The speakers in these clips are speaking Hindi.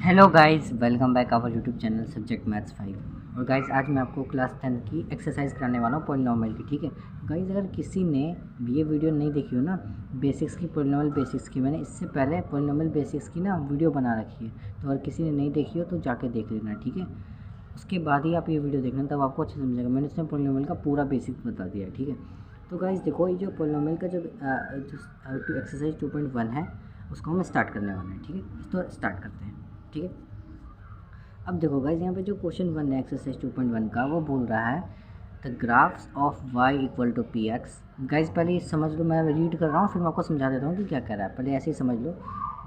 Hello guys, welcome back our YouTube channel subject maths 5। और गाइस आज मैं आपको क्लास 10 की एक्सरसाइज कराने वाला हूँ पॉलिनॉमियल की। ठीक है गाइस, अगर किसी ने ये वीडियो नहीं देखी हो ना, बेसिक्स की, पॉलिनॉमियल बेसिक्स की, मैंने इससे पहले पॉलिनॉमियल बेसिक्स की ना वीडियो बना रखी है, तो अगर किसी ने नहीं देखी हो तो जाके देख लेना। ठीक है, उसके बाद ही आप ये वीडियो देखना, तब आपको अच्छे समझेगा। मैंने इसमें पॉलिनॉमियल का पूरा बेसिक्स बता दिया है। ठीक है, तो गाइस देखो, ये जो पॉलिनॉमियल का जो एक्सरसाइज 2.1 है उसको हम स्टार्ट करने वाले हैं। ठीक है, तो स्टार्ट करते हैं। ठीक है, अब देखो गाइज, यहाँ पे जो क्वेश्चन 1 है एक्सरसाइज 2.1 का, वो बोल रहा है the graphs of y equal to p x. Guys पहले ये समझ लो, मैं रीड कर रहा हूँ फिर मैं आपको समझा देता हूँ कि क्या कह रहा है। पहले ऐसे ही समझ लो,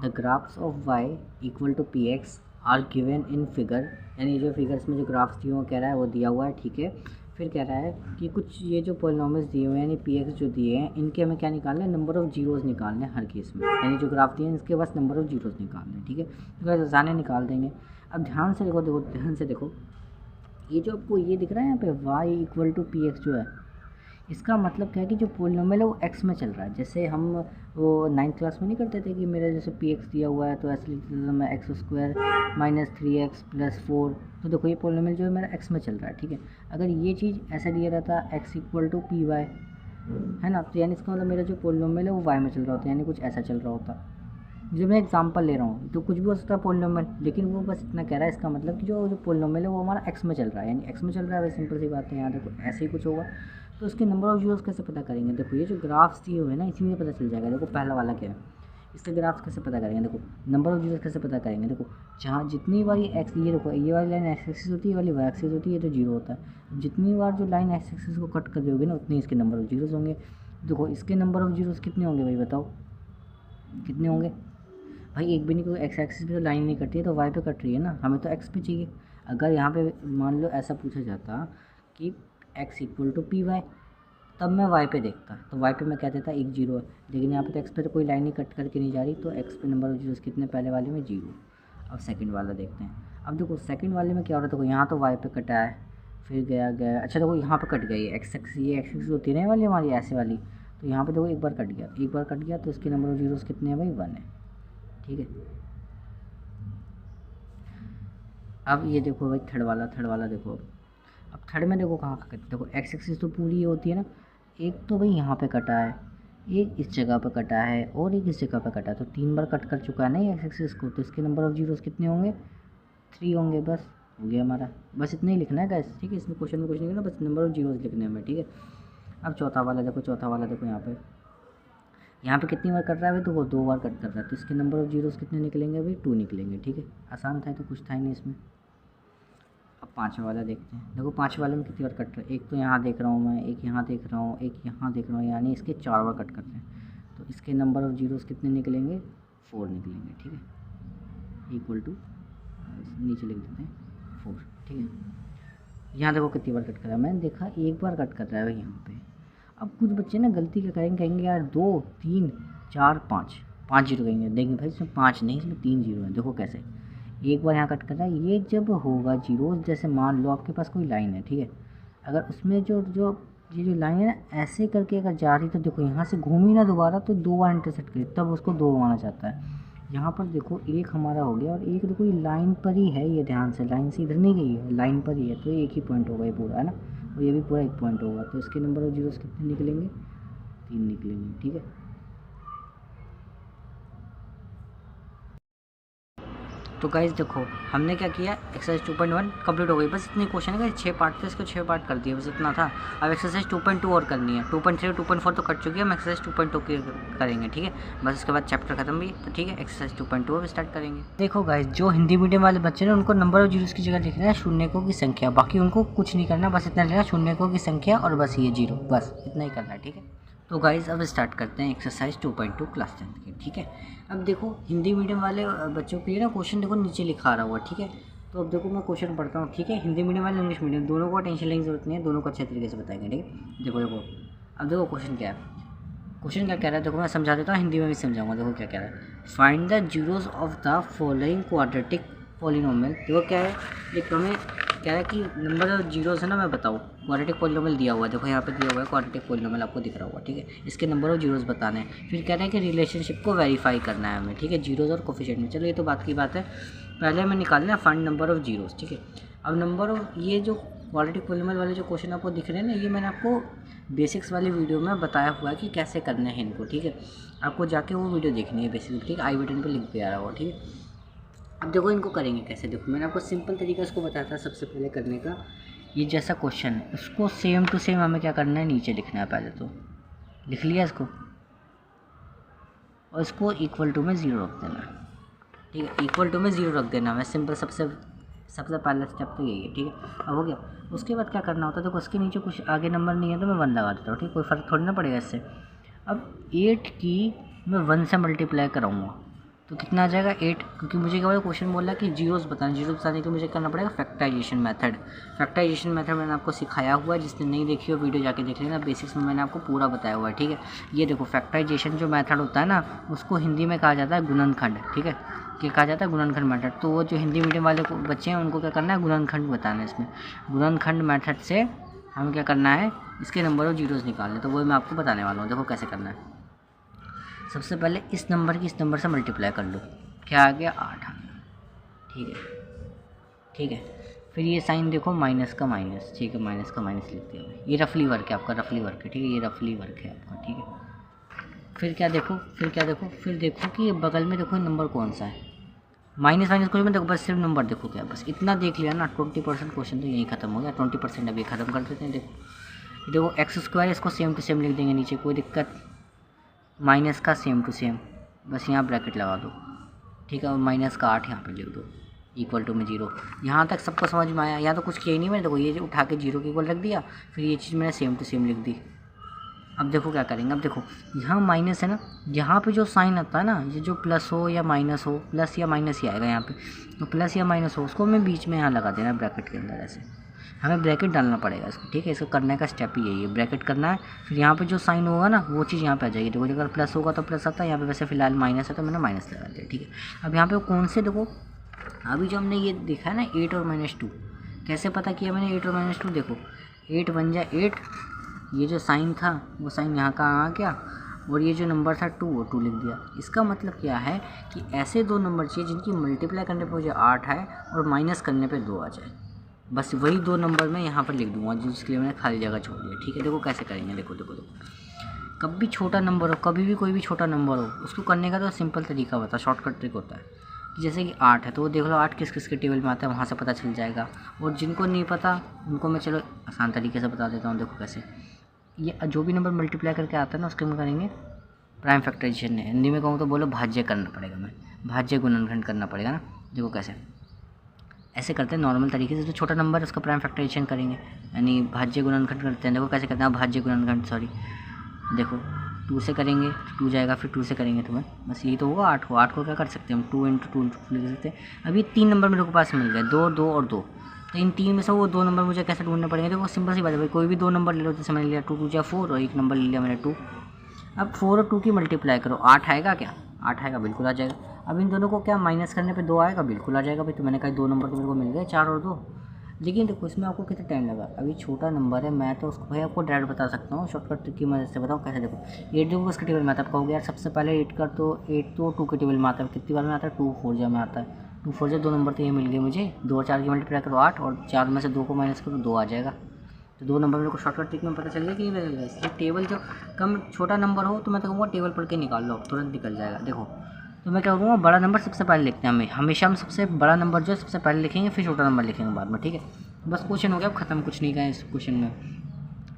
the graphs of y equal to p x are given in figure, यानी जो फिगर्स में जो ग्राफ्स दिए वो कह रहा है वो दिया हुआ है। ठीक है, फिर कह रहा है कि कुछ ये जो पॉलिनॉमियल्स दिए हुए हैं यानी पी एक्स जो दिए हैं, इनके हमें क्या निकालना है, नंबर ऑफ़ जीरोज़ निकालने हैं हर केस में। यानी जो ग्राफ दिए हैं इसके बस नंबर ऑफ़ जीरोज़ निकालने हैं। ठीक है, तो गाइस आसानी निकाल देंगे। अब ध्यान से देखो ध्यान से देखो, ये जो आपको ये दिख रहा है यहाँ पे y equal to p x जो है, इसका मतलब क्या है कि जो पोलिनोमियल है वो x में चल रहा है। जैसे हम वो 9th क्लास में नहीं करते थे कि मेरा जैसे पी एक्स दिया हुआ है तो ऐसे लिखते थे मैं x square minus 3x plus 4। तो देखो ये पोलिनोमियल जो है मेरा x में चल रहा है। ठीक है, अगर ये चीज़ ऐसा दिया रहता x equal to p y, है ना, तो यानी इसका मतलब मेरा जो पोलिनोमियल है वो y में चल रहा होता है, यानी कुछ ऐसा चल रहा होता। जब मैं एग्जांपल ले रहा हूँ तो कुछ भी हो सकता है पोलिनोमियल, लेकिन वो बस इतना कह रहा है, इसका मतलब कि जो पोलिनोमियल है वो हमारा एक्स में चल रहा है, यानी एक्स में चल रहा है। वैसे सिंपल सी बात है, यहाँ देखो ऐसे ही कुछ होगा। तो इसके नंबर ऑफ जीरोस कैसे पता करेंगे? देखो ये जो ग्राफ्स दिए हुए हैं ना, इसी में पता चल जाएगा। देखो पहला वाला क्या है, इसके ग्राफ्स कैसे पता करेंगे? देखो नंबर ऑफ जीरोस कैसे पता करेंगे? देखो जहाँ जितनी बार ये एक्स, ये देखो ये वाली लाइन एक्स एक्सिस होती है, ये वाली वाई एक्सिस होती है, ये तो जीरो होता है। जितनी बार जो लाइन एक्स एक्सिस को कट कर दोगे ना, उतनी इसके नंबर ऑफ जीरोस होंगे। देखो इसके नंबर ऑफ जीरोस कितने होंगे भाई, बताओ कितने होंगे? भाई एक भी नहीं, कोई एक्स एक्सिस पे तो लाइन नहीं कट रही है, तो वाई पे कट रही है ना, हमें तो एक्स पे चाहिए। अगर यहाँ पे मान लो ऐसा पूछा जाता कि x equal to p y, तब मैं वाई पे देखता, तो वाई पे मैं क्या देता, एक जीरो है। लेकिन यहाँ पे तो एक्स पे तो कोई लाइन ही कट करके नहीं जा रही, तो एक्स पे नंबर ऑफ जीरोस कितने, पहले वाले में जीरो। अब सेकंड वाला देखते हैं। अब देखो सेकंड वाले में क्या हो रहा है, देखो यहाँ तो वाई पे कटा है, फिर गया गया, अच्छा देखो यहाँ पे कट गई है एक्स एक्स, ये एक्स एक्स होती है ना वाली हमारी ऐसे वाली, तो यहाँ पे देखो एक बार कट गया, एक बार कट गया, तो इसके नंबर ऑफ जीरोस कितने हैं भाई, 1 है। ठीक है, अब ये देखो भाई थर्ड वाला देखो। अब थर्ड में देखो कहाँ कट, देखो एक्स एक्सिस तो पूरी होती है ना, एक तो भाई यहाँ पे कटा है, एक इस जगह पे कटा है, और एक इस जगह पे कटा है, तो 3 बार कट कर चुका है ना ये एक्स एक्सिस को, तो इसके नंबर ऑफ जीरोस कितने होंगे, 3 होंगे। बस हो गया हमारा, बस इतना ही लिखना है गाइस। ठीक है, इसमें क्वेश्चन में कुछ नहीं करना, बस नंबर ऑफ जीरोस लिखने हैं हमें। ठीक है, अब चौथा वाला देखो, यहाँ पे कितनी बार कट रहा है भाई, तो वो 2 बार कट कर रहा है, तो इसके नंबर ऑफ जीरोस कितने निकलेंगे भाई, 2 निकलेंगे। ठीक है, आसान था, तो कुछ था ही नहीं इसमें। अब पाँचवा वाला देखते हैं। देखो पाँचवें वाले में कितनी बार कट रहा है, एक तो यहाँ देख रहा हूँ मैं, एक यहाँ देख रहा हूँ, एक यहाँ देख रहा हूँ, यानी इसके 4 बार कट कर रहे हैं, तो इसके नंबर ऑफ जीरोस कितने निकलेंगे, 4 निकलेंगे। ठीक है, इक्वल टू, नीचे लिख देते हैं 4। ठीक है, यहाँ देखो कितनी बार कट कर रहा है, मैंने देखा एक बार कट कर रहा है भाई यहाँ पे। अब कुछ बच्चे ना गलती क्या करेंगे, कहेंगे यार 2 3 4 5, 5 जीरो कहेंगे, देखेंगे भाई इसमें 5 नहीं, इसमें 3 जीरो है। देखो कैसे, एक बार यहाँ कट कर रहा है, ये जब होगा जीरो, जैसे मान लो आपके पास कोई लाइन है, ठीक है, अगर उसमें जो जो ये जो लाइन है ना ऐसे करके अगर जा रही, तो देखो यहाँ से घूमी ना दोबारा, तो 2 बार इंटरसेक्ट करी, तब उसको 2 माना जाता है। यहाँ पर देखो एक हमारा हो गया, और एक देखो ये लाइन पर ही है, ये ध्यान से, लाइन से इधर नहीं गई है, लाइन पर ही है, तो एक ही पॉइंट होगा ये पूरा, है ना, और ये भी पूरा एक पॉइंट होगा, तो इसके नंबर ऑफ जीरोस कितने निकलेंगे, 3 निकलेंगे। ठीक है, तो गाइस देखो हमने क्या किया, एक्सरसाइज 2.1 कंप्लीट हो गई। बस इतने क्वेश्चन है, 6 पार्ट थे, इसको 6 पार्ट कर दिए, बस इतना था। अब एक्सरसाइज 2.2 और करनी है, 2.3 2.4 तो कट चुकी है, हम एक्सरसाइज 2.2 की करेंगे। ठीक है, बस इसके बाद चैप्टर खत्म भी, तो ठीक है एक्सरसाइज 2.2 अब स्टार्ट करेंगे। देखो गाइस, जो हिंदी मीडियम वाले बच्चे हैं उनको नंबर ऑफ जीरोस की जगह लिखना है शून्यकों की संख्या, बाकी उनको कुछ नहीं करना, बस इतना लिखना शून्यकों की संख्या और बस ये जीरो, बस इतना ही करना है। ठीक है, तो गाइज़ अब स्टार्ट करते हैं एक्सरसाइज 2.2 क्लास 10 की। ठीक है, अब देखो हिंदी मीडियम वाले बच्चों के लिए ना क्वेश्चन देखो नीचे लिखा रहा हुआ। ठीक है, तो अब देखो मैं क्वेश्चन पढ़ता हूँ। ठीक है, हिंदी मीडियम वाले इंग्लिश मीडियम दोनों को टेंशन लेने की जरूरत नहीं है, दोनों को अच्छे तरीके से बताएंगे। ठीक है, देखो अब देखो क्वेश्चन क्या है, क्वेश्चन क्या कह रहा है, देखो मैं समझा देता हूँ, हिंदी में भी समझाऊंगा। देखो क्या कह रहा है, find the zeros of the following quadratic polynomial. देखो क्या है, एक हमें कह रहा है कि नंबर ऑफ जीरोस है ना, मैं बताऊँ क्वाड्रेटिक पॉलिनोमियल दिया हुआ है, देखो यहाँ पे दिया हुआ है क्वाड्रेटिक पॉलिनोमियल आपको दिख रहा होगा, ठीक है। इसके नंबर ऑफ जीरोस बताने हैं, फिर कह रहे हैं कि रिलेशनशिप को वेरीफाई करना है हमें, ठीक है, जीरोस और कोफिशिएंट में। चलो ये तो बात की बात है, पहले हमें निकालना है फाइंड नंबर ऑफ जीरोस, ठीक है। अब नंबर ऑफ ये जो क्वाड्रेटिक पॉलिनोमियल वाले जो क्वेश्चन आपको दिख रहे हैं ना, ये मैंने आपको बेसिक्स वाली वीडियो में बताया हुआ है कि कैसे करने हैं इनको, ठीक है। आपको जाके वो वीडियो देखनी है बेसिक, ठीक है, आई बटन पर लिंक पे आ रहा होगा, ठीक है। अब देखो इनको करेंगे कैसे, देखो मैंने आपको सिंपल तरीका इसको बताया था सबसे पहले करने का। ये जैसा क्वेश्चन है उसको सेम टू सेम हमें क्या करना है, नीचे लिखना है। पहले तो लिख लिया इसको और इसको इक्वल टू में 0 रख देना है, ठीक है, इक्वल टू में 0 रख देना है। सिंपल सबसे पहला स्टेप तो यही है, ठीक है। अब हो गया, उसके बाद क्या करना होता है, देखो उसके नीचे कुछ आगे नंबर नहीं है तो मैं 1 लगा देता हूँ, ठीक, कोई फ़र्क थोड़ी ना पड़ेगा इससे। अब 8 की मैं 1 से मल्टीप्लाई कराऊँगा तो कितना आ जाएगा 8, क्योंकि मुझे क्या बोला क्वेश्चन बोल रहा है कि जीरोस बताने के लिए मुझे करना पड़ेगा फैक्टराइजेशन मेथड। फैक्टराइजेशन मेथड मैंने आपको सिखाया हुआ है, जिसने नहीं देखी हो वीडियो जाके देख लेना, बेसिक्स में मैंने आपको पूरा बताया हुआ है, ठीक है। ये देखो फैक्टराइजेशन जो मेथड होता है ना, उसको हिंदी में कहा जाता है गुणनखंड, ठीक है, क्या कहा जाता है गुणनखंड मेथड। तो वो जो हिंदी मीडियम वाले बच्चे हैं उनको क्या करना है, गुणनखंड बताना है। इसमें गुणनखंड मेथड से हमें क्या करना है, इसके नंबर ऑफ जीरोस निकालने, तो वो मैं आपको बताने वाला हूँ। देखो कैसे करना है, सबसे पहले इस नंबर की इस नंबर से मल्टीप्लाई कर लो, क्या आ गया 8 आ गया, ठीक है, ठीक है। फिर ये साइन देखो माइनस का माइनस, ठीक है, माइनस का माइनस लिख दिया भाई। ये रफली वर्क है आपका, रफली वर्क है, ठीक है, ये रफली वर्क है आपका, ठीक है। फिर देखो कि बगल में देखो नंबर कौन सा है, माइनस माइनस कुछ में देखो, बस सिर्फ नंबर देखो क्या, बस इतना देख लिया ना। 20% क्वेश्चन तो यहीं खत्म हो गया, 20% अभी ख़त्म कर देते हैं। देखो x², इसको सेम टू सेम लिख देंगे नीचे, कोई दिक्कत, माइनस का सेम टू सेम, बस यहाँ ब्रैकेट लगा दो, ठीक है, और माइनस का 8 यहाँ पे लिख दो, इक्वल टू में 0। यहाँ तक सबको समझ में आया, यहाँ तो कुछ किया ही नहीं मैंने, देखो ये उठा के 0 के इक्वल रख दिया, फिर ये चीज़ मैंने सेम टू सेम लिख दी। अब देखो क्या करेंगे, अब देखो यहाँ माइनस है ना, यहाँ पे जो साइन आता है ना, ये जो प्लस हो या माइनस हो, प्लस या माइनस ही आएगा यहाँ पे, तो प्लस या माइनस हो उसको हमें बीच में यहाँ लगा देना ब्रैकेट के अंदर, ऐसे हमें ब्रैकेट डालना पड़ेगा इसको, ठीक है। इसको करने का स्टेप ही यही है, ब्रैकेट करना है, फिर यहाँ पे जो साइन होगा ना वो चीज़ यहाँ पे आ जाएगी। देखो अगर प्लस होगा तो प्लस आता है, यहाँ पे वैसे फिलहाल माइनस है तो मैंने माइनस लगा दिया, ठीक है। अब यहाँ पे कौन से, देखो अभी जो हमने ये देखा है ना 8 और -2, कैसे पता किया मैंने 8 और -2, देखो 8 बन जाए 8, ये जो साइन था वो साइन यहाँ का आ गया, और ये जो नंबर था 2 वो 2 लिख दिया। इसका मतलब क्या है कि ऐसे दो नंबर चाहिए जिनकी मल्टीप्लाई करने पे मुझे 8 है और माइनस करने पे 2 आ जाए, बस वही दो नंबर मैं यहाँ पर लिख दूँगा, जिसके लिए मैंने खाली जगह छोड़ दिया, ठीक है। देखो कैसे करेंगे, देखो कभी भी छोटा नंबर हो, कभी भी कोई भी छोटा नंबर हो, उसको करने का तो सिंपल तरीका होता है, शॉर्टकट ट्रिक होता है। जैसे कि 8 है तो वो देख लो 8 किस किस के टेबल में आता है, वहाँ से पता चल जाएगा। और जिनको नहीं पता उनको मैं चलो आसान तरीके से बता देता हूँ। देखो कैसे, ये जो भी नंबर मल्टीप्लाई करके आता है ना उसके में करेंगे प्राइम फैक्टराइजेशन है, हिंदी में कहूँ तो बोलो भाज्य करना पड़ेगा, मैं भाज्य गुणनखंड करना पड़ेगा ना। देखो कैसे, ऐसे करते हैं नॉर्मल तरीके से, जो छोटा नंबर है उसका प्राइम फैक्टराइजेशन करेंगे, यानी भाज्य गुणनखंड करते हैं। देखो कैसे करते हैं, भाज्य गुणनखंड, सॉरी, देखो 2 से करेंगे 2 जाएगा, फिर 2 से करेंगे तो मैं बस यही तो होगा 8 को। 8 को क्या कर सकते हैं हम, 2 × 2 लिख सकते हैं। अभी 3 नंबर मेरे को पास मिल गए, 2 2 और 2, तो इन 3 में से वो 2 नंबर मुझे कैसे ढूंढने पड़ेंगे। देखो सिंपल सी बात है भाई, कोई भी 2 नंबर ले लो, जैसे मैंने लिया 2 2 4 और एक नंबर ले लिया मैंने 2। अब 4 और 2 की मल्टीप्लाई करो, 8 आएगा क्या, 8 आएगा, बिल्कुल आ जाएगा। अब इन दोनों को क्या माइनस करने पे 2 आएगा, बिल्कुल आ जाएगा भाई। तो मैंने कहा 2 नंबर तो मेरे को मिल गए, 4 और 2। लेकिन देखो इसमें आपको कितना टाइम लगा, अभी छोटा नंबर है, मैं तो उसको भाई आपको डायरेक्ट बता सकता हूँ, शॉर्टकट ट्रिक की मदद से बताऊँ कैसे। देखो 8 देखो उसके टेबल में आता है, आप कहोगे यार सबसे पहले 8 कर, तो 8 तो 2 के टेबल में आता है, कितनी बार में आता है 2 4 में आता है, 2 4 2 नंबर तो ये मिल गए मुझे, 2 और 4 की मल्टीप्लाई करो 8, और 4 में से 2 को माइनस करो 2 आ जाएगा। तो 2 नंबर मेरे को शॉर्टकट ट्रिक में पता चल गया कि नहीं चल गया। इसलिए टेबल जो कम छोटा नंबर हो तो मैं तो कहूँगा टेबल पढ़ के निकाल लो, तुरंत निकल जाएगा। देखो तो मैं क्या करूँगा, बड़ा नंबर सबसे पहले लिखते हैं, हमेशा हम सबसे बड़ा नंबर जो है सबसे पहले लिखेंगे, फिर छोटा नंबर लिखेंगे बाद में, ठीक है। बस क्वेश्चन हो गया, अब खत्म, कुछ नहीं कहा इस क्वेश्चन में।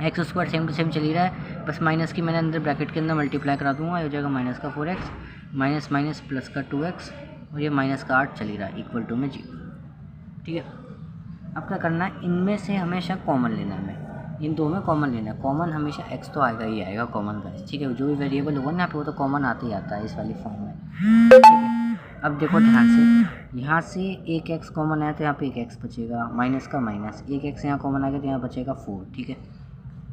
x² सेम टू सेम चल ही रहा है, बस माइनस की मैंने अंदर ब्रैकेट के अंदर मल्टीप्लाई करा दूंगा, हो जाएगा माइनस का 4x माइनस माइनस प्लस का 2x, और ये माइनस का 8 चल ही रहा है, इक्वल टू में 0, ठीक है। अब क्या करना है, इनमें से हमेशा कॉमन लेना है, हमें इन दो में कॉमन लेना है। कॉमन हमेशा x तो आएगा ही आएगा कॉमन का, ठीक है, जो भी वेरिएबल होगा ना यहाँ पे वो तो कॉमन आता ही आता है इस वाली फॉर्म में, ठीक है। अब देखो ध्यान से, यहाँ से एक x कॉमन आया तो यहाँ पे एक x बचेगा, माइनस का माइनस, एक x यहाँ कॉमन आ गया तो यहाँ बचेगा 4, ठीक है,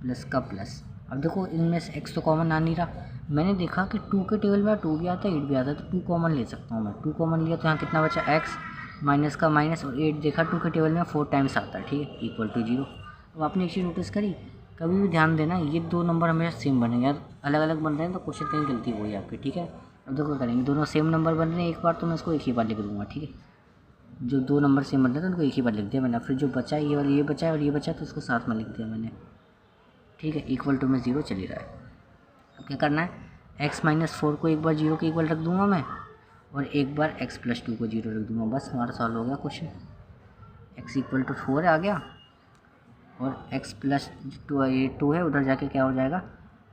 प्लस का प्लस। अब देखो इनमें से x तो कॉमन आ नहीं रहा, मैंने देखा कि 2 के टेबल में 2 भी आता है 8 भी आता है, तो 2 कॉमन ले सकता हूँ मैं। 2 कॉमन लिया तो यहाँ कितना बचा x, माइनस का माइनस और 8 देखा 2 के टेबल में 4 टाइम्स आता है, ठीक है, इक्वल टू 0। अब आपने एक चीज़ नोटिस करी, कभी भी ध्यान देना ये दो नंबर हमेशा सेम बनेंगे, यार अलग अलग बन रहे हैं तो क्वेश्चन कहीं गलती हुई है आपकी, ठीक है। अब देखो करेंगे, दोनों सेम नंबर बन रहे हैं एक बार तो मैं इसको एक ही बार लिख दूँगा, ठीक है। जो दो नंबर सेम बन रहे हैं तो उनको एक ही बार लिख दिया मैंने। फिर जो बचा है ये वाला, ये बचा है और ये बचा है तो उसको साथ में लिख दिया मैंने, ठीक है। इक्वल टू में 0 चल ही रहा है। अब क्या करना है, x-4 को एक बार 0 के इक्वल रख दूंगा मैं और एक बार x+2 को 0 रख दूंगा, बस हमारा सॉल्व हो गया क्वेश्चन। x इक्वल टू 4 आ गया और x+2 ये 2 है, उधर जाके क्या हो जाएगा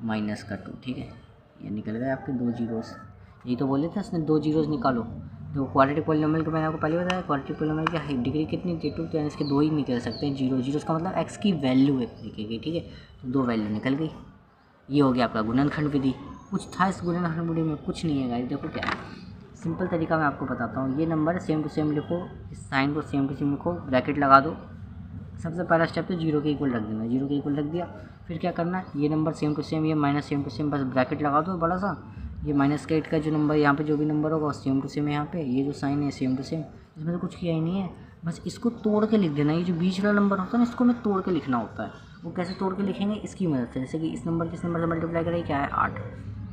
-2, ठीक है। ये निकल गए आपके 2 जीरोस। यही तो बोले थे उसने 2 जीरोस निकालो। तो क्वाड्रेटिक पॉलीनोमियल को मैंने आपको पहले बताया, क्वाड्रेटिक पॉलीनोमियल की डिग्री कितनी थी 2, तो यानी इसके 2 ही निकल सकते हैं। जीरोस का मतलब x की वैल्यू एक तरीके की, ठीक है। तो 2 वैल्यू निकल गई। ये हो गया आपका गुणनखंड विधि। कुछ था इस गुणनखंड विधि में? कुछ नहीं है गाइस, देखो क्या है, सिंपल तरीका मैं आपको बताता हूँ। ये नंबर सेम टू सेम लिखो, इस साइन को सेम टू सेम लिखो, ब्रैकेट लगा दो। सबसे पहला स्टेप तो 0 के इक्वल रख देना, 0 के इक्वल रख दिया। फिर क्या करना है, ये नंबर सेम टू सेम, ये माइनस सेम टू सेम, बस ब्रैकेट लगा दो बड़ा सा। ये -8 का जो नंबर यहाँ पे जो भी नंबर होगा सेम टू सेम है यहाँ पे, ये जो साइन है सेम टू सेम, इसमें तो कुछ किया ही नहीं है, बस इसको तोड़ के लिख देना। ये जो बीच वाला नंबर होता है ना, इसको हमें तोड़ के लिखना होता है। वो कैसे तोड़ के लिखेंगे, इसकी मदद से। जैसे कि इस नंबर से मल्टीप्लाई करें, क्या है 8,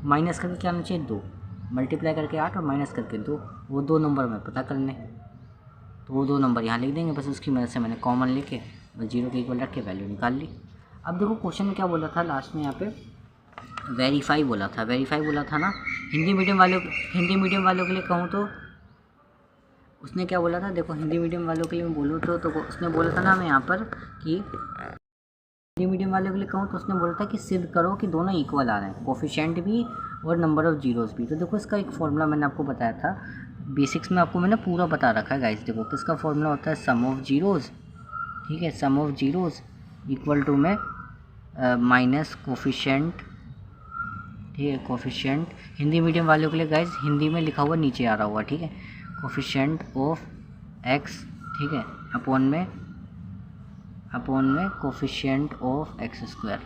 माइनस करके क्या आना चाहिए 2, मल्टीप्लाई करके 8 और माइनस करके 2, वो 2 नंबर में पता कर लें। तो वो 2 नंबर यहाँ लिख देंगे, बस उसकी मदद से मैंने कॉमन लेके बस 0 के इक्वल रख के वैल्यू निकाल ली। अब देखो क्वेश्चन में क्या बोला था लास्ट में, यहाँ पे वेरीफाई बोला था, वेरीफाई बोला था ना। हिंदी मीडियम वालों के लिए कहूँ तो उसने क्या बोला था, देखो हिंदी मीडियम वालों के लिए मैं बोलूँ तो उसने बोला था ना हमें यहाँ पर कि हिंदी मीडियम वालों के लिए कहूँ तो उसने बोला था कि सिद्ध करो कि दोनों इक्वल आ रहे हैं, कोफिशिएंट भी और नंबर ऑफ़ जीरोस भी। तो देखो इसका एक फॉर्मूला मैंने आपको बताया था, बेसिक्स में आपको मैंने पूरा बता रखा है गाइस। देखो किसका फॉर्मूला होता है, सम ऑफ जीरोस, ठीक है, सम ऑफ जीरोस इक्वल टू में माइनस कोफिशिएंट, ठीक है, कोफिशिएंट। हिंदी मीडियम वालों के लिए गाइस हिंदी में लिखा हुआ नीचे आ रहा हुआ, ठीक है, कोफिशिएंट ऑफ x, ठीक है, अपॉन में कोफिशिएंट ऑफ x²,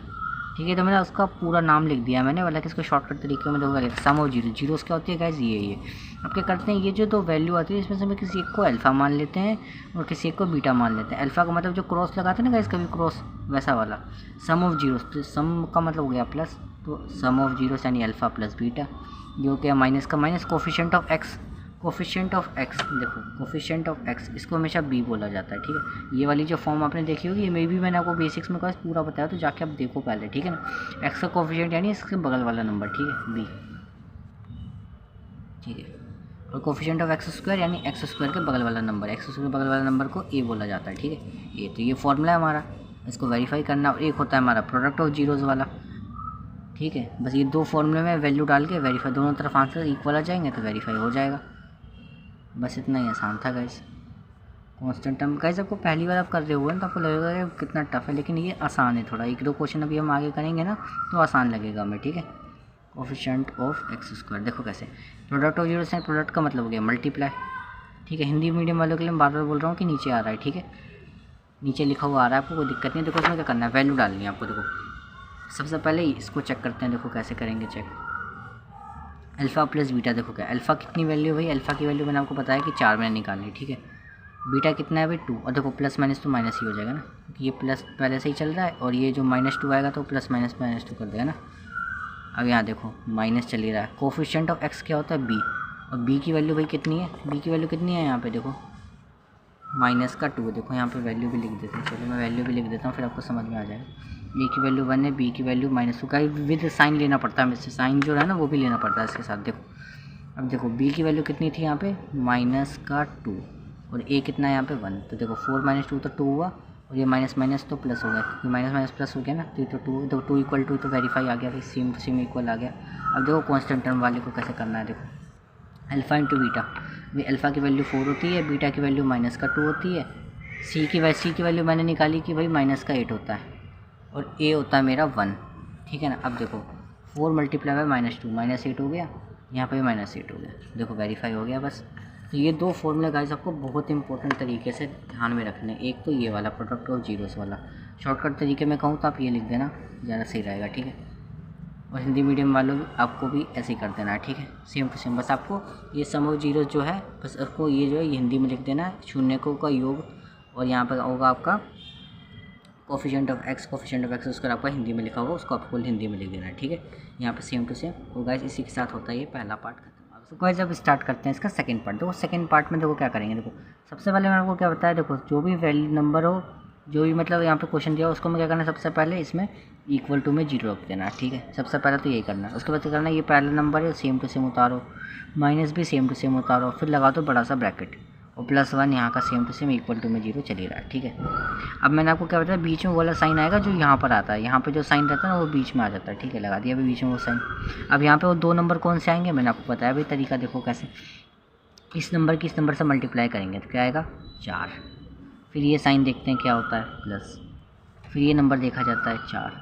ठीक है। तो मैंने उसका पूरा नाम लिख दिया मैंने, वाला कि इसको शॉर्टकट तरीके में देखो, सम ऑफ जीरोस क्या होती है गाइस, ये अब क्या करते हैं, ये जो 2 वैल्यू आती है इसमें से हम किसी एक को अल्फ़ा मान लेते हैं और किसी एक को बीटा मान लेते हैं। अल्फ़ा का मतलब जो क्रॉस लगाते हैं ना गाइस, कभी क्रॉस, वैसा वाला सम ऑफ जीरोस। तो सम का मतलब हो गया प्लस, तो सम ऑफ जीरोस यानी अल्फ़ा प्लस बीटा, जो क्या माइनस का माइनस कोफिशिएंट ऑफ x, देखो कोफिशिएंट ऑफ x इसको हमेशा b बोला जाता है, ठीक है। ये वाली जो फॉर्म आपने देखी होगी, ये मे भी मैंने आपको बेसिक्स में क्लास पूरा बताया, तो जाके आप देखो पहले, ठीक है ना। x का कोफिशिएंट यानी इसके बगल वाला नंबर, ठीक है, b, ठीक है। और कोफिशिएंट ऑफ x² यानी x² के बगल वाला नंबर, x² के बगल वाला नंबर को a बोला जाता है, ठीक है। ये तो ये फॉर्मूला है हमारा, इसको वेरीफाई करना। और एक होता है हमारा प्रोडक्ट ऑफ जीरोस वाला, ठीक है। बस ये 2 फॉर्मूले में वैल्यू डाल के वेरीफाई, दोनों तरफ आंसर इक्वल आ जाएंगे तो वेरीफाई हो जाएगा। बस इतना ही आसान था गाइस। कांस्टेंट टर्म गाइस आपको पहली बार आप कर रहे हो ना तो आपको लगेगा यार कितना टफ है, लेकिन ये आसान है थोड़ा। 1-2 क्वेश्चन अभी हम आगे करेंगे ना तो आसान लगेगा हमें, ठीक है। कोफिशिएंट ऑफ x², देखो कैसे, प्रोडक्ट ऑफ जीरोस है, प्रोडक्ट का मतलब हो गया मल्टीप्लाई, ठीक है। हिंदी मीडियम वालों के लिए मैं बार बार बोल रहा हूँ कि नीचे आ रहा है, ठीक है, नीचे लिखा हुआ आ रहा है, आपको कोई दिक्कत नहीं। देखो इसमें क्या करना है, वैल्यू डालनी है आपको। देखो सबसे पहले इसको चेक करते हैं, देखो कैसे करेंगे चेक, अल्फ़ा प्लस बीटा। देखो क्या, अल्फ़ा कितनी वैल्यू है भाई, अल्फ़ा की वैल्यू मैंने आपको बताया कि 4 मैंने निकालनी, ठीक है। बीटा कितना है भाई 2, और देखो प्लस माइनस तो माइनस ही हो जाएगा ना, क्योंकि ये प्लस पहले से ही चल रहा है और ये जो -2 आएगा तो प्लस माइनस -2 कर देगा ना। अब यहाँ देखो माइनस चल ही रहा है। कोफिशिएंट ऑफ x क्या होता है, b, और b की वैल्यू भाई कितनी है, b की वैल्यू कितनी है यहाँ पे देखो -2। देखो यहाँ पे वैल्यू भी लिख देते हैं, चलो मैं वैल्यू भी लिख देता हूँ फिर आपको समझ में आ जाएगा। a की वैल्यू 1 है, b की वैल्यू -2 का, विद साइन लेना पड़ता है, इससे साइन जो है ना वो भी लेना पड़ता है इसके साथ। देखो अब देखो b की वैल्यू कितनी थी यहाँ पे -2 और a कितना है यहाँ पे 1, तो देखो 4 - 2 तो 2 हुआ, और ये माइनस माइनस तो प्लस हो गया, क्योंकि माइनस माइनस प्लस हो गया ना, तो ये तो 2, तो 2 = 2 तो वेरीफाई आ गया भाई, सेम टू सेम इक्वल आ गया। अब देखो कांस्टेंट टर्म वाले को कैसे करना है, देखो अल्फ़ा इंटू बीटा, भाई अल्फ़ा की वैल्यू 4 होती है, बीटा की वैल्यू -2 होती है, सी की वैल्यू मैंने निकाली कि भाई -8 होता है, और a होता है मेरा 1, ठीक है ना। अब देखो 4 × -2 -8 हो गया, यहाँ पे -8 हो गया, देखो वेरीफाई हो गया बस। तो ये 2 फॉर्मूले गाइस आपको बहुत इंपॉर्टेंट तरीके से ध्यान में रखने हैं। एक तो ये वाला प्रोडक्ट ऑफ जीरोस वाला, शॉर्टकट तरीके में कहूँ तो आप ये लिख देना, ज़्यादा सही रहेगा, ठीक है। और हिंदी मीडियम वालों आपको भी ऐसे ही कर देना है, ठीक है, सेम टू सेम। बस आपको ये सम ऑफ जीरो जो है बस आपको ये जो है ये हिंदी में लिख देना है, शून्यकों का योग, और यहाँ पर होगा आपका कोफिशिएंट ऑफ एक्स उसका आपका हिंदी में लिखा होगा, उसको आपको हिंदी में लिख देना है, ठीक है। यहाँ पे सेम टू सेम। और गाइस इसी के साथ होता है ये पहला पार्ट खत्म। तो गाइस जब स्टार्ट करते हैं इसका सेकंड पार्ट। देखो सेकंड पार्ट में देखो क्या करेंगे। देखो सबसे पहले मैंने आपको क्या बताया, देखो जो भी वैल्यू नंबर हो, जो भी मतलब यहाँ पे क्वेश्चन दिया उसको मैं क्या करना है, सबसे पहले इसमें इक्वल टू में जीरो रख देना है, ठीक है। सबसे पहले तो यही करना है। उसके बाद क्या करना है, ये पहला नंबर है सेम टू सेम उतारो, माइनस भी सेम टू सेम उतारो, फिर लगा दो बड़ा सा ब्रैकेट, और +1 यहाँ का same to same equal to में जीरो चली रहा है, ठीक है। अब मैंने आपको क्या बताया, बीच में वाला साइन आएगा जो यहाँ पर आता है, यहाँ पे जो साइन रहता है ना वो बीच में आ जाता है, ठीक है। लगा दिया अभी बीच में वो साइन। अब यहाँ पे वो 2 नंबर कौन से आएंगे, मैंने आपको बताया भाई तरीका। देखो कैसे, इस नंबर से मल्टीप्लाई करेंगे तो क्या आएगा 4, फिर ये साइन देखते हैं क्या होता है प्लस, फिर ये नंबर देखा जाता है 4।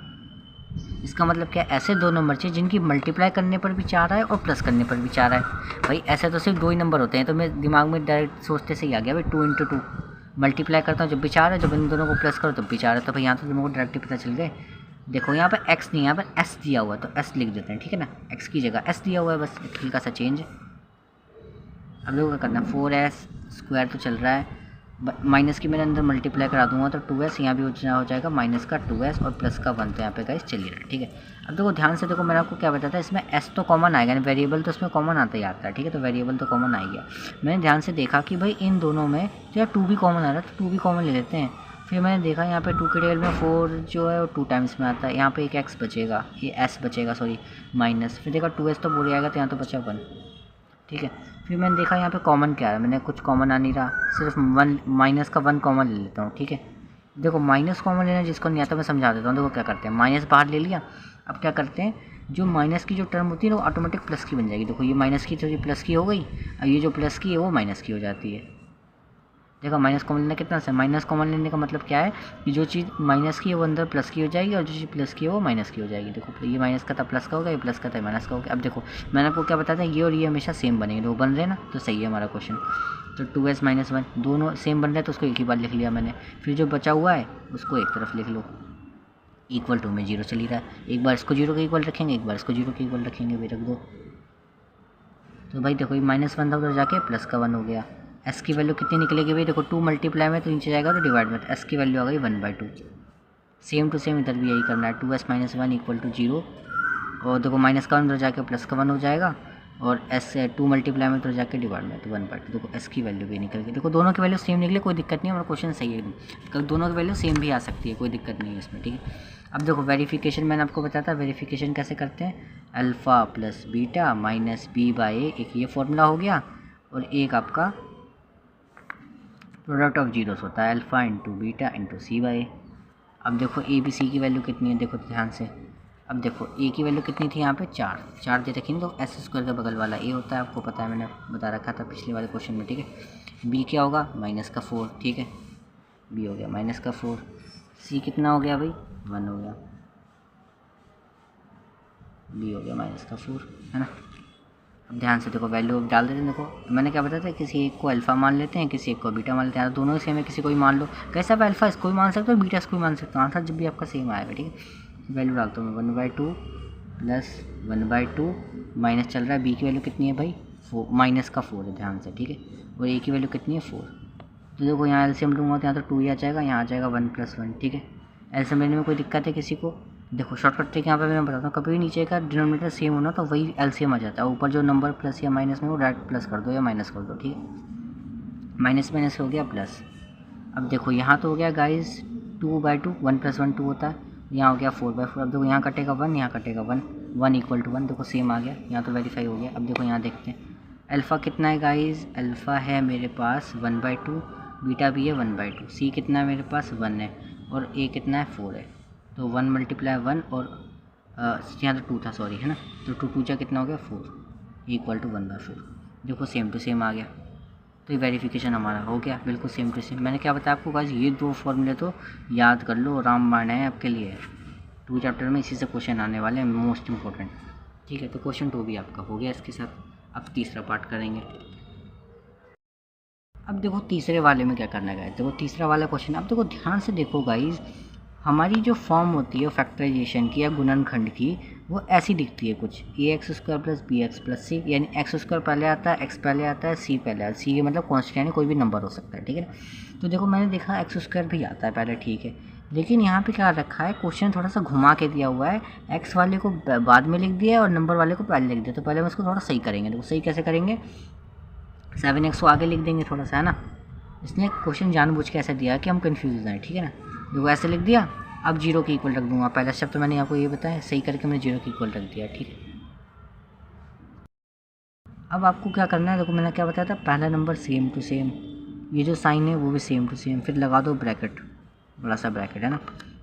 इसका मतलब क्या, ऐसे 2 नंबर चाहिए जिनकी मल्टीप्लाई करने पर भी 4 आए और प्लस करने पर भी 4 आए। भाई ऐसे तो सिर्फ 2 ही नंबर होते हैं, तो मेरे दिमाग में डायरेक्ट सोचते से ही आ गया भाई 2 × 2 मल्टीप्लाई करता हूँ जब भी 4 है, जब इन दोनों को प्लस करो तब भी 4 है। तो भाई यहाँ तो तुमको डायरेक्ट पता चल गए। देखो यहाँ पर x नहीं, यहाँ पर s दिया हुआ है, तो s लिख देते हैं, ठीक है ना। x की जगह s दिया हुआ है, बस हल्का सा चेंज। अब लोगों क्या करना है, 4s² तो चल रहा है, माइनस की मैंने अंदर मल्टीप्लाई करा दूंगा तो 2s, यहाँ भी हो जाएगा माइनस का 2s और प्लस का 1, तो यहाँ पे गाइस चल ही रहा है, ठीक है। अब देखो ध्यान से देखो, मैंने आपको क्या बताया था, इसमें s तो कॉमन आएगा, यानी वेरिएबल तो इसमें कॉमन आता ही आता है, ठीक है। तो वेरिएबल तो कॉमन आ गया। मैंने ध्यान से देखा कि भाई इन दोनों में जो है 2 भी कॉमन आ रहा है, तो 2 भी कॉमन ले लेते हैं। फिर मैंने देखा यहाँ पे 2 के टेबल में 4 जो है वो 2 टाइम्स में आता है, यहाँ पे एक x बचेगा, ये s बचेगा सॉरी माइनस, फिर देखा 2s तो बोल आएगा, तो यहाँ तो बचा 1, ठीक है। फिर मैंने देखा यहाँ पे कॉमन क्या है, मैंने कुछ कॉमन आ नहीं रहा, सिर्फ 1 माइनस का 1 कॉमन ले लेता हूँ, ठीक है। देखो माइनस कॉमन लेना जिसको नहीं आता मैं समझा देता हूँ। देखो क्या करते हैं, माइनस बाहर ले लिया। अब क्या करते हैं, जो माइनस की जो टर्म होती है ना वो ऑटोमेटिक प्लस की बन जाएगी। देखो ये माइनस की तो ये प्लस की हो गई, और ये जो प्लस की है वो माइनस की हो जाती है। देखो माइनस कॉमन लेना कितना से, माइनस कॉमन लेने का मतलब क्या है कि जो चीज़ माइनस की है वो अंदर प्लस की हो जाएगी, और जो चीज़ प्लस की है वो माइनस की हो जाएगी। देखो ये माइनस का था प्लस का होगा, ये प्लस का था माइनस का होगा। अब देखो मैंने आपको क्या बताया था, ये और ये हमेशा सेम बनेंगे, तो बन रहे ना, तो सही है हमारा क्वेश्चन। तो 2s - 1 दोनों सेम बन रहे हैं, तो उसको एक ही बार लिख लिया मैंने। फिर जो बचा हुआ है उसको एक तरफ लिख लो, इक्वल टू में जीरो चली रहा है। एक बार इसको जीरो के इक्वल रखेंगे, एक बार इसको जीरो के इक्वल रखेंगे, भी रख दो। तो भाई देखो ये -1 था, उधर जाके प्लस का 1 हो गया। s की वैल्यू कितनी निकलेगी भाई, देखो 2 मल्टीप्लाई में तो नीचे जाएगा तो डिवाइड में, तो s की वैल्यू आ गई 1/2। सेम टू सेम इधर भी यही करना है, 2s - 1 = 0, और देखो माइनस का 1 उधर जाके प्लस का 1 हो जाएगा, और s 2 मल्टीप्लाई में तो जाके डिवाइड में, तो 1/2। देखो s की वैल्यू भी निकल गई। देखो दोनों की वैल्यू सेम निकले, कोई दिक्कत नहीं है, हमारा क्वेश्चन सही है एकदम। दोनों की वैल्यू सेम भी आ सकती है, कोई दिक्कत नहीं है इसमें, ठीक है। अब देखो वेरिफिकेशन मैंने आपको बताया था, वेरिफिकेशन कैसे करते हैं, alpha plus beta minus b/a, एक ये फॉर्मूला हो गया, और एक आपका प्रोडक्ट ऑफ जीरोस होता है, alpha into beta into c/a। अब देखो ए बी सी की वैल्यू कितनी है, देखो ध्यान से। अब देखो ए की वैल्यू कितनी थी यहाँ पे 4 दे रखी, तो s² का बगल वाला ए होता है, आपको पता है, मैंने बता रखा था पिछले वाले क्वेश्चन में, ठीक है। b क्या होगा -4, ठीक है, b हो गया -4। c कितना हो गया भाई 1 हो गया, b हो गया -4, है ना। अब ध्यान से देखो वैल्यू डाल देते हैं। देखो मैंने क्या बताया था, किसी एक को अल्फ़ा मान लेते हैं, किसी एक को बीटा मान लेते हैं, दोनों ही सेम है, किसी को ही मान लो। कैसे आप अल्फ़ा इसको भी मान सकते हो, बीटा इसको भी मान सकते हो, आंसर जब भी आपका सेम आएगा, ठीक है। वैल्यू डालता हूँ मैं 1/2 प्लस 1/2 माइनस चल रहा है, बी की वैल्यू कितनी है भाई 4, -4 है, ध्यान से, ठीक है। और ए की वैल्यू कितनी है 4। तो देखो यहाँ एलसीएम लूँगा तो यहाँ तो 2 ही आ जाएगा, यहाँ आ जाएगा 1 + 1, ठीक है। एलसीएम लेने में कोई दिक्कत है किसी को, देखो शॉर्टकट ट्रिक यहाँ पे मैं बताता हूँ, कभी भी नीचे का डिनोमिनेटर सेम होना तो वही एलसीएम आ जाता है, ऊपर जो नंबर प्लस या माइनस में वो डायरेक्ट प्लस कर दो या माइनस कर दो, ठीक है। माइनस हो गया प्लस। अब देखो यहाँ तो हो गया गाइस 2/2, 1 + 1 2 होता है, यहाँ हो गया 4/4। अब देखो यहाँ कटेगा 1, यहाँ कटेगा 1, 1 = 1, देखो सेम आ गया, यहाँ तो वेरीफाई हो गया। अब देखो यहाँ देखते हैं अल्फ़ा कितना है गाइस, अल्फ़ा है मेरे पास 1/2, बीटा भी है 1/2, सी कितना है मेरे पास 1 है, और ए कितना है 4 है। तो 1 × 1 और यहाँ तो 2 था सॉरी, है ना, तो 2 × 2 कितना हो गया 4 = 1/4। देखो सेम टू सेम आ गया, तो ये वेरिफिकेशन हमारा हो गया बिल्कुल सेम टू सेम। मैंने क्या बताया आपको गाइस, ये 2 फॉर्मूले तो याद कर लो, रामबाण है आपके लिए। 2 चैप्टर में इसी से क्वेश्चन आने वाले हैं, मोस्ट इंपॉर्टेंट, ठीक है। तो क्वेश्चन 2 भी आपका हो गया इसके साथ। अब तीसरा पार्ट करेंगे। अब देखो तीसरे वाले में क्या करना है गाइस, देखो तीसरा वाला क्वेश्चन, अब देखो ध्यान से देखो गाइस, हमारी जो फॉर्म होती है फैक्टराइजेशन की या गुणनखंड की, वो ऐसी दिखती है कुछ, ax² + bx + c, यानी x² पहले आता है, x पहले आता है, c पहले आता है। c मतलब कॉन्स्टेंट यानी कोई भी नंबर हो सकता है, ठीक है ना। तो देखो मैंने देखा x² भी आता है पहले, ठीक है, लेकिन यहाँ पे क्या रखा है, क्वेश्चन थोड़ा सा घुमा के दिया हुआ है, x वाले को बाद में लिख दिया है और नंबर वाले को पहले लिख दिया। तो पहले हम उसको थोड़ा सही करेंगे। देखो सही कैसे करेंगे, 7x को आगे लिख देंगे थोड़ा सा, है ना। इसने क्वेश्चन जानबूझ के ऐसा दिया कि हम कन्फ्यूज हो जाएँ, ठीक है ना। देखो ऐसे लिख दिया, अब 0 के इक्वल रख दूंगा। पहला स्टेप तो मैंने आपको ये बताया, सही करके मैंने 0 के इक्वल रख दिया, ठीक है। अब आपको क्या करना है, देखो मैंने क्या बताया था, पहला नंबर सेम टू सेम, ये जो साइन है वो भी सेम टू सेम, फिर लगा दो ब्रैकेट, बड़ा सा ब्रैकेट, है ना।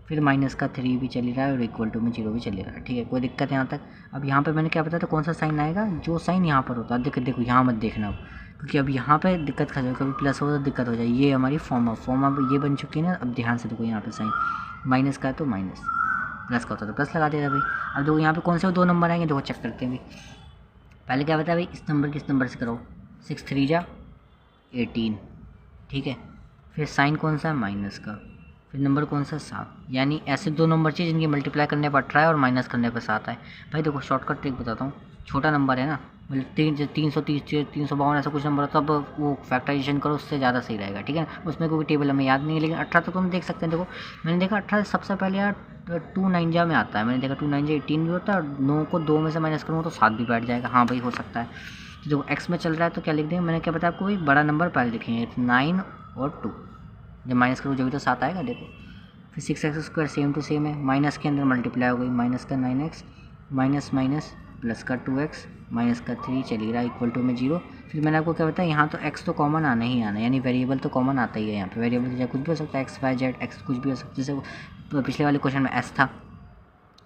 फिर माइनस का 3 भी चल रहा है और इक्वल टू में 0 भी चल रहा है, ठीक है, कोई दिक्कत यहाँ तक। अब यहाँ पे मैंने क्या बताया था, कौन सा साइन आएगा, जो साइन यहाँ पर होता है। देखो यहाँ मत देखना, क्योंकि अब यहाँ पे दिक्कत खा जाए, कभी प्लस हो तो दिक्कत हो जाए। ये हमारी फॉर्म अब ये बन चुकी है ना। अब ध्यान से देखो, यहाँ पे साइन माइनस का है तो माइनस, प्लस का होता है तो प्लस लगा देगा भाई। अब देखो यहाँ पे कौन से 2 नंबर आएंगे, देखो चेक करते हैं भाई। पहले क्या बताया भाई, इस नंबर किस नंबर से करो, 6 3 जा 18, ठीक है। फिर साइन कौन सा है, माइनस का, फिर नंबर कौन सा, 7, यानी ऐसे 2 नंबर चाहिए जिनकी मल्टीप्लाई करने पर 18 है और माइनस करने पर 7 है। भाई देखो शॉर्टकट ट्रिक बताता हूँ, छोटा नंबर है ना, मतलब 330 352 ऐसा कुछ नंबर, तब वो फैक्टराइजेशन करो, उससे ज़्यादा सही रहेगा, ठीक है ना। उसमें कोई टेबल हमें याद नहीं है, लेकिन 18 तो तुम देख सकते हैं। देखो मैंने देखा 18 सबसे पहले यार 2 9 जा में आता है, मैंने देखा 2 9 जा 18 भी होता है, और 9 को 2 में से माइनस करूँगा तो 7 भी बैठ जाएगा। हाँ भाई हो सकता है। तो देखो एक्स में चल रहा है तो क्या लिख देंगे, मैंने क्या बताया आपको भाई, बड़ा नंबर पहले लिखेंगे, 9 और 2, जब माइनस करो जब तो 7 आएगा। देखो फिर 6x² सेम टू सेम है, माइनस के अंदर मल्टीप्लाई हो गई, माइनस का 9x माइनस माइनस प्लस का 2x माइनस का 3 चली रहा इक्वल टू में 0। फिर मैंने आपको क्या बताया, यहाँ तो x तो कॉमन आना ही आना, यानी वेरिएबल तो कॉमन आता ही है यहाँ पे। वेरिएबल चाहे कुछ भी हो सकता है, x y z x कुछ भी हो सकता है, जैसे पिछले वाले क्वेश्चन में s था।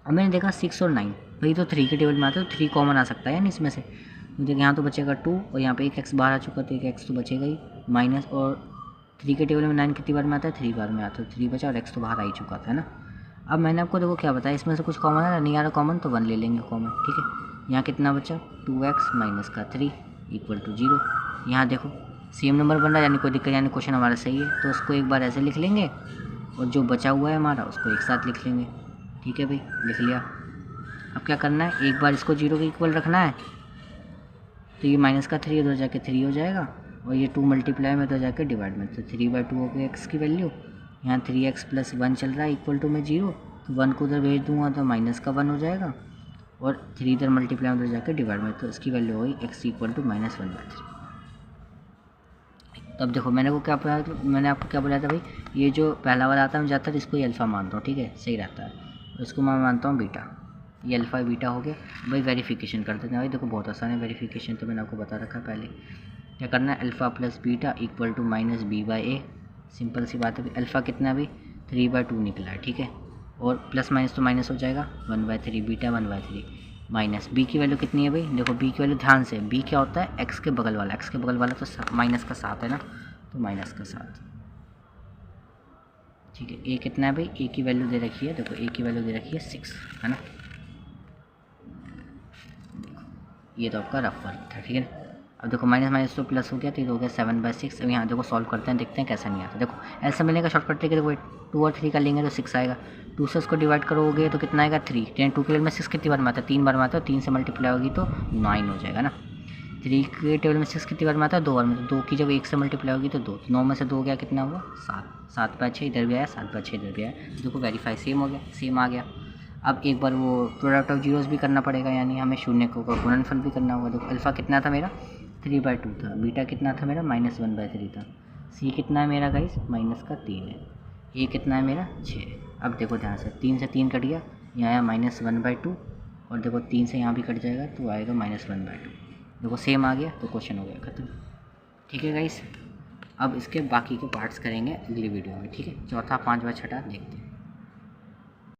अब मैंने देखा 6 और 9 भाई तो 3 के टेबल में आते हैं, तो 3 कॉमन आ सकता है यानी इसमें से। तो देखिए यहाँ तो बचेगा 2 और यहाँ पे एक x बाहर आ चुका, तो एक x तो बचेगा ही माइनस, और 3 के टेबल में 9 कितनी बार में आता है, 3 बार में आता है, 3 बचा और x तो बाहर आ ही चुका था, है ना। अब मैंने आपको देखो क्या बताया, इसमें से कुछ कॉमन है, नहीं आ रहा कॉमन तो 1 ले लेंगे कॉमन, ठीक है। यहाँ कितना बचा, 2x माइनस का 3 इक्वल टू 0। यहाँ देखो सेम नंबर बन रहा है, यानी कोई दिक्कत, यानी क्वेश्चन हमारा सही है। तो उसको एक बार ऐसे लिख लेंगे और जो बचा हुआ है हमारा उसको एक साथ लिख लेंगे, ठीक है भाई, लिख लिया। अब क्या करना है, एक बार इसको 0 के इक्वल रखना है, तो ये माइनस का 3 उधर जाके 3 हो जाएगा, और ये 2 मल्टीप्लाई में तो जाकर डिवाइड में, तो 3/2 हो गया x की वैल्यू। यहाँ 3x + 1 चल रहा है इक्वल टू में 0, तो 1 को उधर भेज दूंगा तो माइनस का 1 हो जाएगा, और 3 इधर मल्टीप्लाई में उधर जाकर डिवाइड में, तो इसकी वैल्यू होगी x इक्वल टू -1/3। तब देखो मैंने आपको क्या बोला था भाई, ये जो पहला वाला आता है मैं ज़्यादातर इसको ही अल्फ़ा मानता हूँ, ठीक है, सही रहता है। इसको मैं मानता हूँ बीटा, ये अल्फ़ा बीटा हो गया भाई। वेरिफिकेशन करते हैं भाई, देखो बहुत आसान है वेरिफिकेशन, तो मैंने आपको बता रखा है पहले। क्या करना है, alpha plus beta equal to -b/a, simple सी बात है भाई। अल्फ़ा कितना है भाई, 3/2 निकला है, ठीक है, और प्लस माइनस तो माइनस हो जाएगा, 1/3 बीटा 1/3 माइनस बी की वैल्यू कितनी है भाई, देखो बी की वैल्यू ध्यान से, बी क्या होता है, एक्स के बगल वाला, एक्स के बगल वाला तो माइनस का 7 है ना, तो माइनस का 7, ठीक है। ए कितना है भाई, ए की वैल्यू दे रखी है, देखो ए की वैल्यू दे रखी है 6, है ना। ये तो आपका रफ वर्क था, ठीक है। अब देखो माइनस माइनस तो प्लस हो गया, तो ये हो गया 7/6। अब यहाँ देखो सॉल्व करते हैं, देखते हैं कैसा नहीं आता। देखो ऐसा मिलने का शॉर्टकट ट्रिक है, देखो 2 और 3 का लेंगे तो 6 आएगा, 2 से उसको डिवाइड करोगे तो कितना आएगा 3, 2 के टेबल में 6 कितनी बार में आता है, 3 बार में आता है, 3 से मल्टीप्लाई होगी तो 9 हो जाएगा ना। 3 के टेबल में 6 कितनी बार में आता है, 2 बार में, तो 2 की जब 1 से मल्टीप्लाई होगी तो 2, 9 में से 2 गया कितना हुआ 7, 7/6 इधर भी आया, 7/6 इधर भी आया, देखो वेरीफाई सेम हो गया, सेम आ गया। अब एक बार वो प्रोडक्ट ऑफ जीरोस भी करना पड़ेगा, यानी हमें शून्य को गुणनफल भी करना होगा। देखो अल्फ़ा कितना था मेरा 3/2 था, बीटा कितना था मेरा -1/3 था, सी कितना है मेरा गाइस -3 है, ए कितना है मेरा 6। अब देखो ध्यान से 3 से 3 कट गया, यहाँ आया -1/2, और देखो 3 से यहाँ भी कट जाएगा तो आएगा -1/2, देखो सेम आ गया, तो क्वेश्चन हो गया ख़त्म, ठीक है गाइस। अब इसके बाकी के पार्ट्स करेंगे अगली वीडियो में, ठीक है, चौथा 5वां छठा देखते हैं।